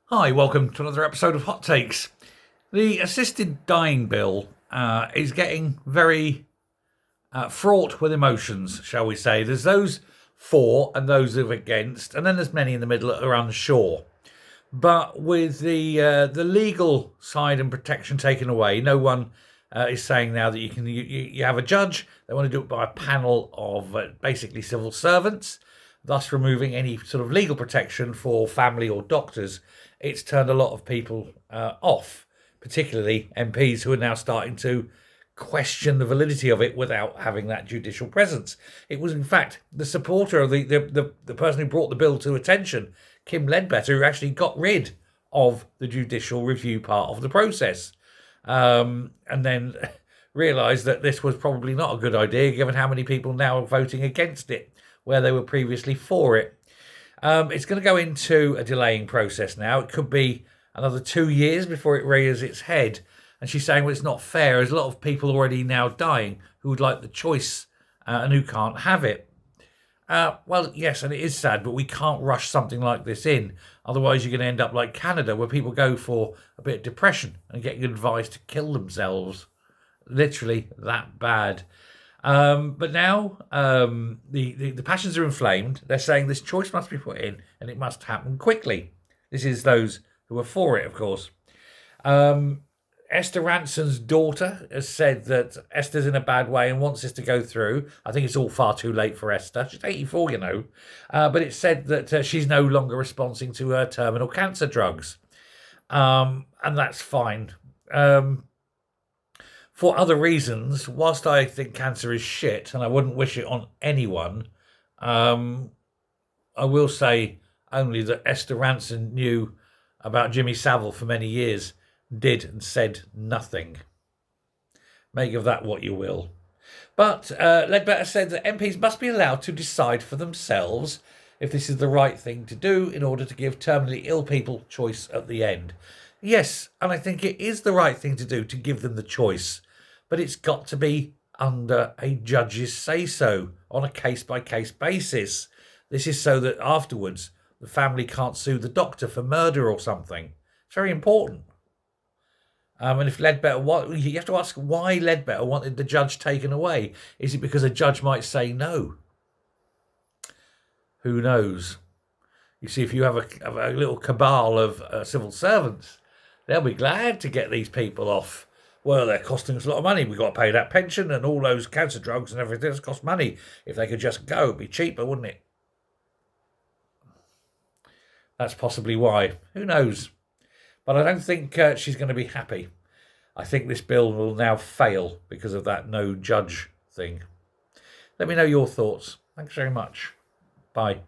Hi, welcome to another episode of Hot Takes. The assisted dying bill is getting very fraught with emotions, shall we say. There's those for and those who are against, and then there's many in the middle that are unsure. But with the legal side and protection taken away, no one is saying now that you have a judge. They want to do it by a panel of basically civil servants, thus removing any sort of legal protection for family or doctors. It's turned a lot of people off, particularly MPs who are now starting to question the validity of it without having that judicial presence. It was, in fact, the supporter of the person who brought the bill to attention, Kim Ledbetter, who actually got rid of the judicial review part of the process, and then realised that this was probably not a good idea, given how many people now are voting against it, where they were previously for it. It's going to go into a delaying process now. It could be another 2 years before it rears its head. And she's saying, well, it's not fair. There's a lot of people already now dying who would like the choice and who can't have it. Well, yes, and it is sad, but we can't rush something like this in. Otherwise, you're going to end up like Canada, where people go for a bit of depression and get advised to kill themselves. Literally that bad. But now the passions are inflamed. They're saying this choice must be put in and it must happen quickly. This is those who are for it, of course. Esther Ranson's daughter has said that Esther's in a bad way and wants this to go through. I think it's all far too late for Esther. She's 84, you know. But it's said that she's no longer responding to her terminal cancer drugs. And that's fine. For other reasons, whilst I think cancer is shit and I wouldn't wish it on anyone, I will say only that Esther Ranson knew about Jimmy Savile for many years, did and said nothing. Make of that what you will. But Ledbetter said that MPs must be allowed to decide for themselves if this is the right thing to do in order to give terminally ill people choice at the end. Yes, and I think it is the right thing to do to give them the choice, but it's got to be under a judge's say-so on a case-by-case basis. This is so that afterwards the family can't sue the doctor for murder or something. It's very important. And if Ledbetter, you have to ask why Ledbetter wanted the judge taken away. Is it because a judge might say no? Who knows? You see, if you have a little cabal of civil servants, they'll be glad to get these people off. Well, they're costing us a lot of money. We've got to pay that pension and all those cancer drugs and everything. It's cost money. If they could just go, it'd be cheaper, wouldn't it? That's possibly why. Who knows? But I don't think she's going to be happy. I think this bill will now fail because of that no judge thing. Let me know your thoughts. Thanks very much. Bye.